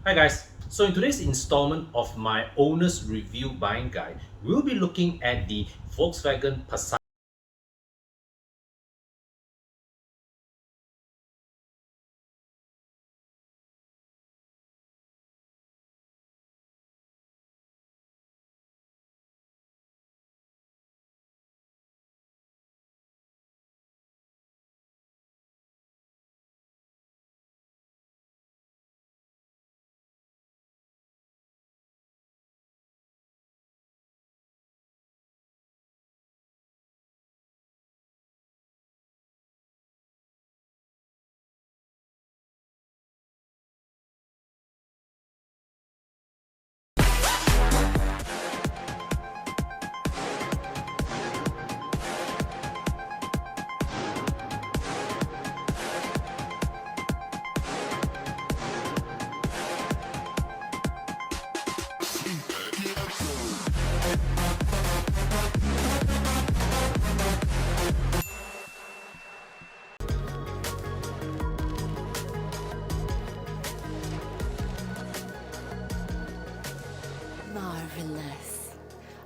Hi guys, so in today's installment of my owner's review buying guide, we'll be looking at the Volkswagen Passat. Marvelous.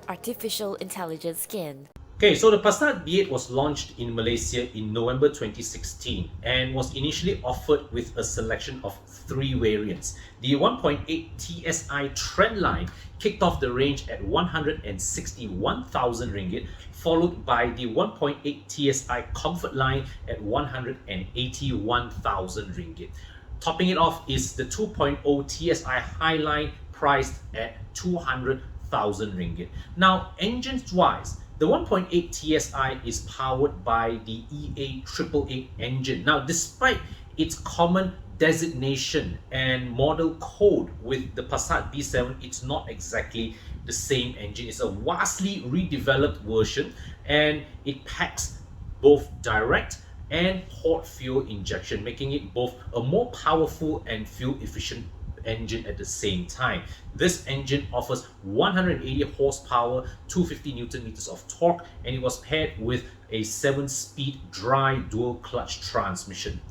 Artificial intelligence skin. Okay, so the Passat B8 was launched in Malaysia in November 2016 and was initially offered with a selection of three variants. The 1.8 TSI Trendline kicked off the range at 161,000 ringgit, followed by the 1.8 TSI Comfort Line at 181,000 ringgit. Topping it off is the 2.0 TSI Highline priced at 200,000 ringgit. Now, engines-wise, the 1.8 TSI is powered by the EA888 engine. Now, despite its common designation and model code with the Passat B7, it's not exactly the same engine. It's a vastly redeveloped version and it packs both direct and port fuel injection, making it both a more powerful and fuel efficient engine at the same time. This engine offers 180 horsepower, 250 Newton meters of torque, and it was paired with a 7-speed dry dual clutch transmission.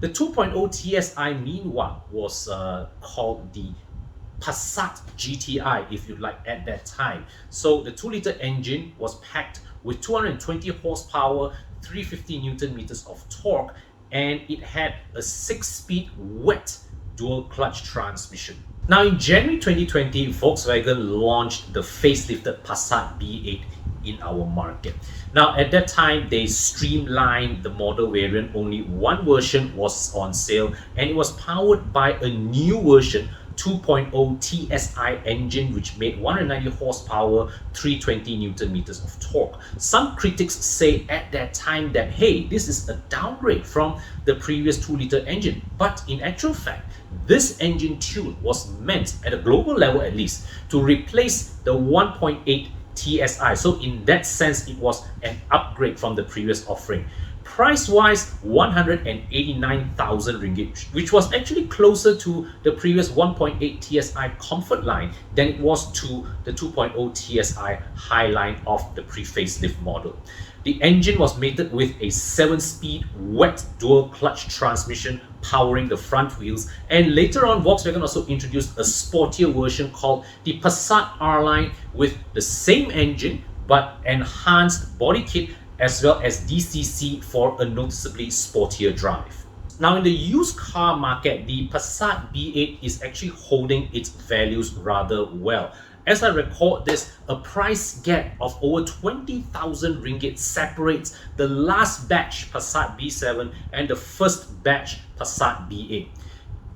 The 2.0 TSI meanwhile was called the Passat GTI, if you like, at that time. So the 2-liter engine was packed with 220 horsepower, 350 Newton meters of torque, and it had a 6-speed wet dual clutch transmission. Now in January 2020, Volkswagen launched the facelifted Passat B8 in our market. Now at that time, they streamlined the model variant. Only one version was on sale and it was powered by a new version 2.0 TSI engine which made 190 horsepower, 320 Newton meters of torque. Some critics say at that time that, hey, this is a downgrade from the previous 2-liter engine, but in actual fact, this engine tune was meant, at a global level at least, to replace the 1.8 TSI. So in that sense, it was an upgrade from the previous offering. Price-wise, 189,000 ringgit, which was actually closer to the previous 1.8 TSI Comfort Line than it was to the 2.0 TSI Highline of the pre-facelift model. The engine was mated with a 7-speed wet dual clutch transmission powering the front wheels, and later on Volkswagen also introduced a sportier version called the Passat R-Line with the same engine but enhanced body kit as well as DCC for a noticeably sportier drive. Now in the used car market, the Passat B8 is actually holding its values rather well. As I record this, a price gap of over 20,000 ringgit separates the last batch Passat B7 and the first batch Passat B8.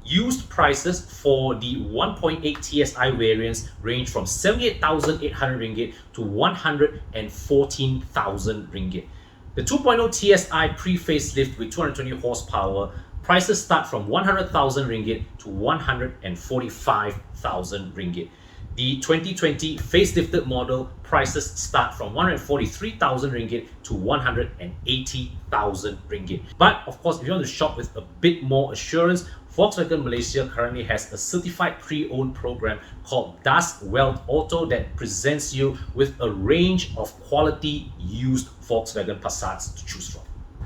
Used prices for the 1.8 TSI variants range from 78,800 ringgit to 114,000 ringgit. The 2.0 TSI pre-facelift with 220 horsepower prices start from 100,000 ringgit to 145,000 ringgit. The 2020 facelifted model prices start from 143,000 ringgit to 180,000 ringgit. But of course, if you want to shop with a bit more assurance, Volkswagen Malaysia currently has a certified pre-owned program called Das Welt Auto that presents you with a range of quality used Volkswagen Passats to choose from.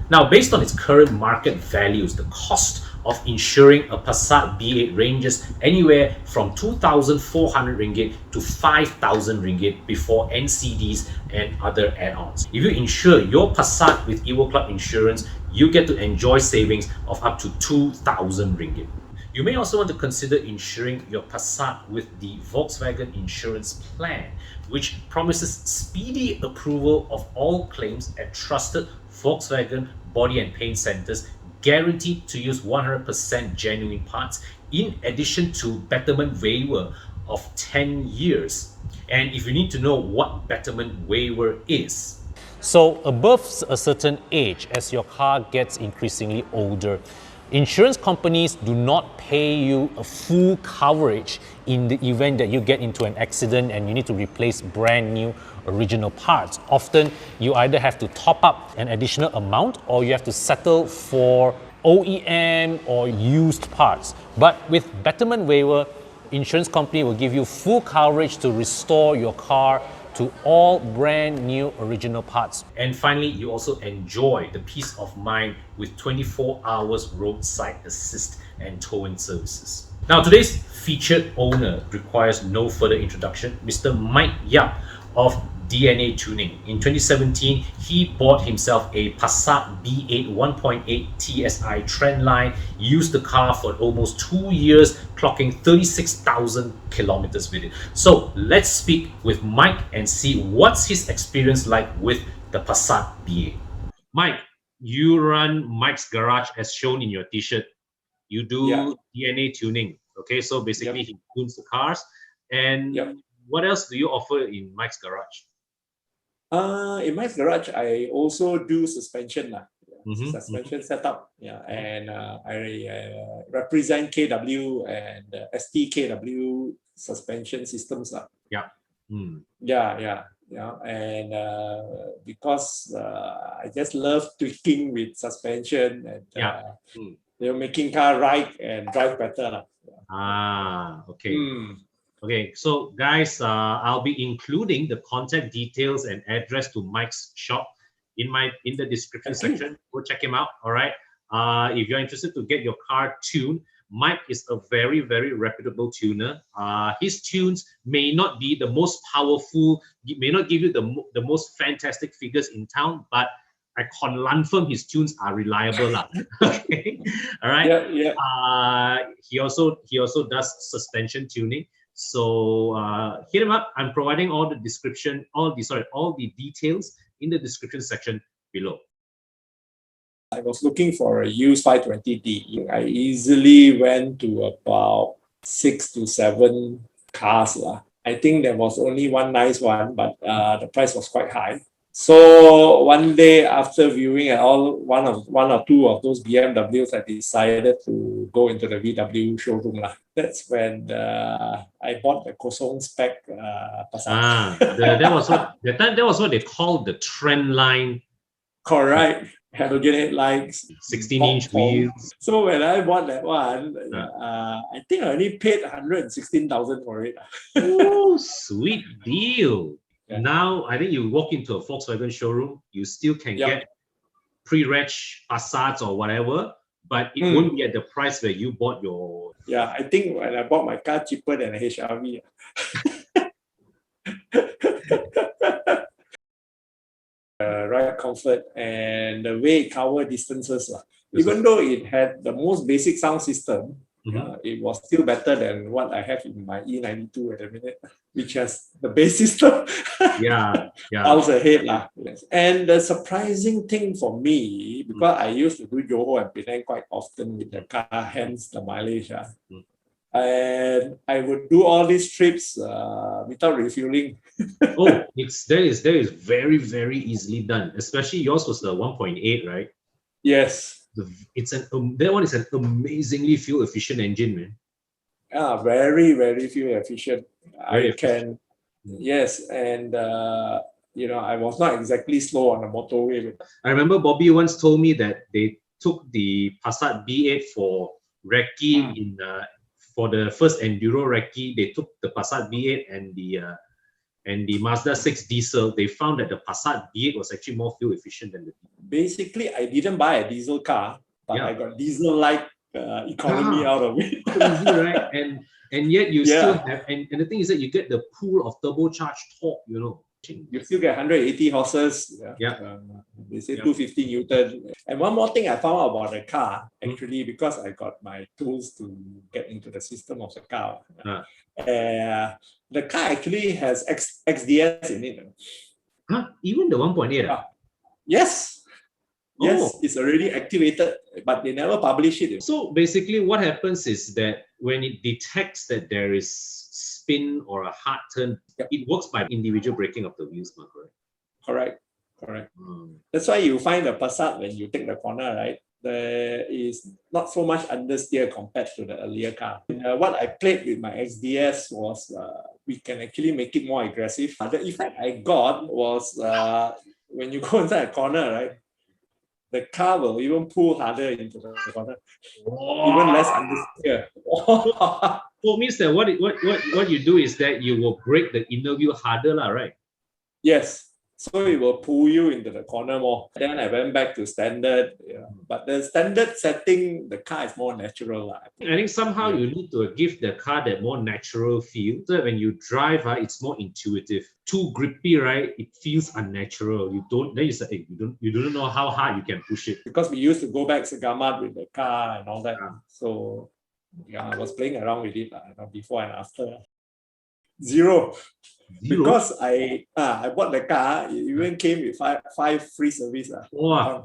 Now, based on its current market values, the cost of insuring a Passat B8 ranges anywhere from 2,400 ringgit to 5,000 ringgit before NCDs and other add-ons. If you insure your Passat with EvoClub insurance, you get to enjoy savings of up to 2,000 ringgit. You may also want to consider insuring your Passat with the Volkswagen insurance plan, which promises speedy approval of all claims at trusted Volkswagen body and paint centers, guaranteed to use 100% genuine parts, in addition to betterment waiver of 10 years. And if you need to know what betterment waiver is, so above a certain age, as your car gets increasingly older, insurance companies do not pay you a full coverage in the event that you get into an accident and you need to replace brand new original parts. Often you either have to top up an additional amount or you have to settle for OEM or used parts. But with betterment waiver, insurance company will give you full coverage to restore your car to all brand new original parts. And finally, you also enjoy the peace of mind with 24 hours roadside assist and towing services. Now, today's featured owner requires no further introduction, Mr. Mike Yap of DNA Tuning. In 2017, he bought himself a Passat B8 1.8 TSI Trendline, used the car for almost 2 years, clocking 36,000 kilometers with it. So let's speak with Mike and see what's his experience like with the Passat B8. Mike, you run Mike's Garage as shown in your t-shirt. You do DNA tuning. Okay, so basically he tunes the cars. And what else do you offer in Mike's Garage? In Mike's Garage, I also do suspension, suspension setup. And I represent KW and STKW suspension systems. And because I just love tweaking with suspension and making car ride and drive better. Okay, so guys, I'll be including the contact details and address to Mike's shop in the description section. Go check him out. All right. If you're interested to get your car tuned, Mike is a very, very reputable tuner. His tunes may not be the most powerful, may not give you the most fantastic figures in town, but I confirm his tunes are reliable. Okay. All right. He also does suspension tuning. So hit him up. I'm providing all the description, all the details in the description section below. I was looking for a used 520D. I easily went to about 6 to 7 cars. I think there was only one nice one, but the price was quite high. So one day after viewing at one or two of those BMWs, I decided to go into the VW showroom. That's when I bought the Kosong spec Passat. That was what they called the Trendline. Correct. Halogen headlights, 16-inch wheels. So when I bought that one, I think I only paid 116,000 for it. Oh, sweet deal. Now, I think you walk into a Volkswagen showroom, you still can get pre-reg Passats or whatever, but it won't be at the price where you bought your... Yeah, I think when I bought my car, cheaper than a HRV. Ride comfort and the way it covered distances. Even though it had the most basic sound system, it was still better than what I have in my E92 at the minute, which has the base system. Miles ahead. And the surprising thing for me, because I used to do Johor and Penang quite often with the car, hence the mileage. And I would do all these trips without refueling. That is very, very easily done. Especially yours was the 1.8, right? Yes. That one is an amazingly fuel efficient engine, man. Yeah, very, very fuel efficient. Yes, and I was not exactly slow on the motorway. I remember Bobby once told me that they took the Passat B8 for recce for the first enduro recce. They took the Passat B8 and the Mazda 6 diesel. They found that the Passat B8 was actually more fuel efficient than the diesel. Basically, I didn't buy a diesel car, but I got diesel-like economy out of it. Easy, right? And yet you Yeah. still have, and the thing is that you get the pool of turbocharged torque, you know. You still get 180 horses. Yeah. They say Yeah. 250 Newton. And one more thing I found out about the car, actually, because I got my tools to get into the system of the car. The car actually has XDS in it. Huh? Even the 1.8? Yes. Yes, Oh. it's already activated, but they never publish it. So basically what happens is that when it detects that there is spin or a hard turn, it works by individual braking of the wheels, correct? Correct. That's why you find the Passat when you take the corner, right? There is not so much understeer compared to the earlier car. What I played with my XDS was we can actually make it more aggressive. The effect I got was when you go inside a corner, right? The car will even pull harder into the corner. Even less understeer. So it means that what you do is that you will brake the inner wheel harder, right? Yes. So it will pull you into the corner more. Then I went back to standard. But the standard setting, the car is more natural. I think somehow you need to give the car that more natural feel. So that when you drive, it's more intuitive. Too grippy, right? It feels unnatural. You don't. Then you say, you don't know how hard you can push it. Because we used to go back Segamat with the car and all that. So I was playing around with it before and after. Zero. Because I bought the car, it even came with five free service. Wow.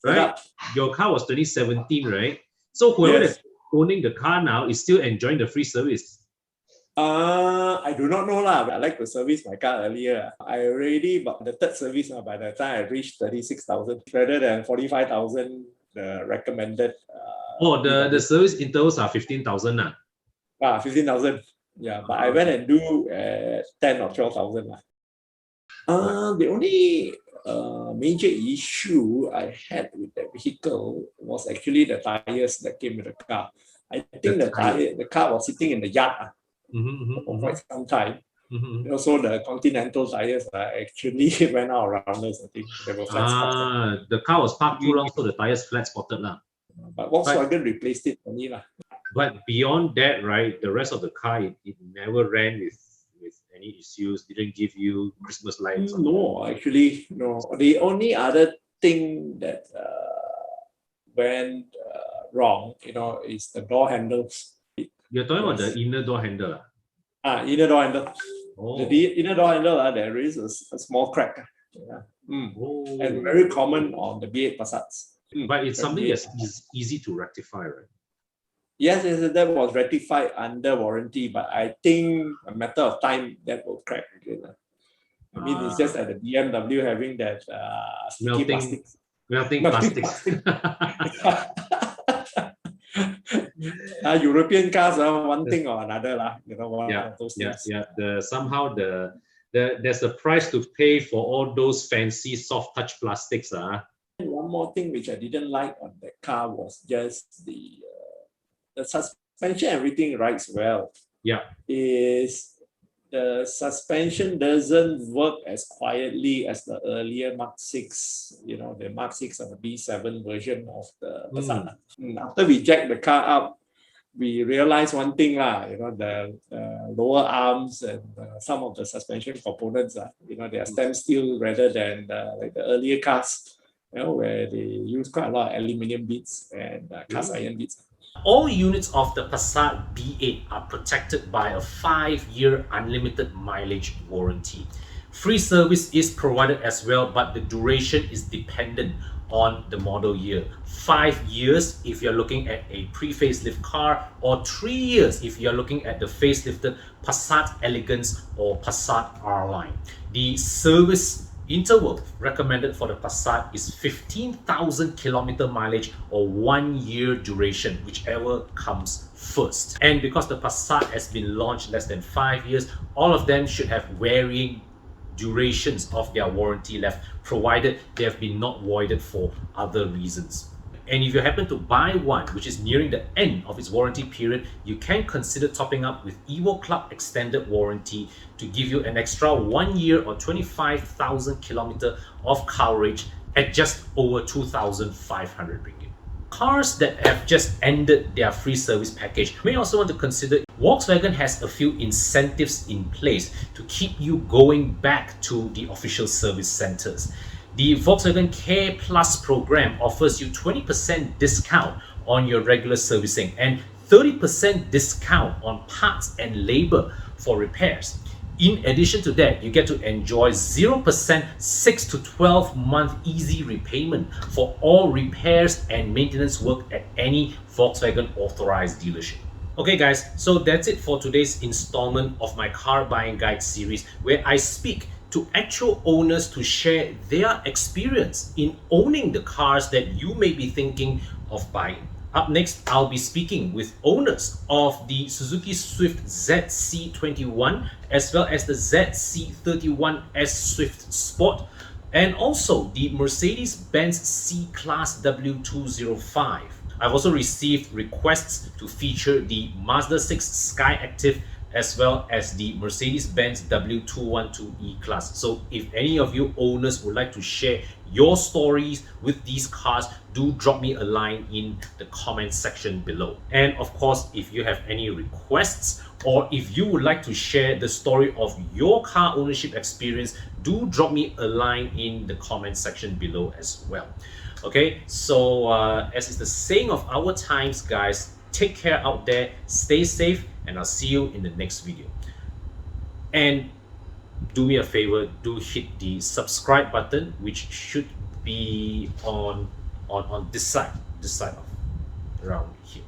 Right? Your car was 2017, right? So whoever is owning the car now is still enjoying the free service. I do not know I like to service my car earlier. I already bought the third service by the time I reached 36,000 rather than 45,000 the recommended. The service intervals are 15,000 15,000. Yeah, but I went and do 10 or 12,000. The only major issue I had with the vehicle was actually the tires that came with the car. I think the car was sitting in the yard for quite some time. Also, the Continental tires actually went out around us. I think they were flat spotted. The car was parked too long, so the tires flat spotted. But Volkswagen replaced it for me. But beyond that, right, the rest of the car, it never ran with any issues, didn't give you Christmas lights. No, actually, no. The only other thing that went wrong, is the door handles. You're talking about the inner door handle? Inner door handle. The inner door handle, there is a small crack. And very common on the B8 Passats. But it's something that's easy to rectify, right? Yes, that was rectified under warranty, but I think a matter of time that will crack again. I mean, it's just at the BMW having that sticky plastics. Melting plastics. European cars are one thing or another. Of those things. Somehow there's a price to pay for all those fancy soft touch plastics. One more thing which I didn't like on the car was just the suspension. Everything rides well. Is the suspension doesn't work as quietly as the earlier Mark 6, the Mark 6 or the B7 version of the Passat. After we jacked the car up, we realized one thing, the lower arms and some of the suspension components, they are stem steel rather than like the earlier cars, where they use quite a lot of aluminium bits and cast iron bits. All units of the Passat B8 are protected by a 5-year unlimited mileage warranty. Free service is provided as well, but the duration is dependent on the model year. 5 years if you're looking at a pre-facelift car, or 3 years if you're looking at the facelifted Passat Elegance or Passat R-Line. The service interval recommended for the Passat is 15,000 kilometer mileage or 1 year duration, whichever comes first. And because the Passat has been launched less than 5 years, all of them should have varying durations of their warranty left, provided they have been not voided for other reasons. And if you happen to buy one which is nearing the end of its warranty period, you can consider topping up with EvoClub extended warranty to give you an extra 1 year or 25,000 kilometer of coverage at just over 2,500 ringgit. cars that have just ended their free service package, you may also want to consider Volkswagen has a few incentives in place to keep you going back to the official service centers. The Volkswagen Care Plus program offers you 20% discount on your regular servicing and 30% discount on parts and labor for repairs. In addition to that, you get to enjoy 0% 6 to 12 month easy repayment for all repairs and maintenance work at any Volkswagen authorized dealership. Okay guys, so that's it for today's installment of my car buying guide series, where I speak to actual owners to share their experience in owning the cars that you may be thinking of buying. Up next, I'll be speaking with owners of the Suzuki Swift ZC21 as well as the ZC31S Swift Sport, and also the Mercedes-Benz C-Class W205. I've also received requests to feature the Mazda 6 Skyactiv as well as the Mercedes-Benz W212 E-Class. So if any of you owners would like to share your stories with these cars, do drop me a line in the comment section below. And of course, if you have any requests or if you would like to share the story of your car ownership experience, do drop me a line in the comment section below as well. Okay, so as is the saying of our times, guys, take care out there, stay safe, and I'll see you in the next video. And do me a favor, do hit the subscribe button, which should be on this side of around here.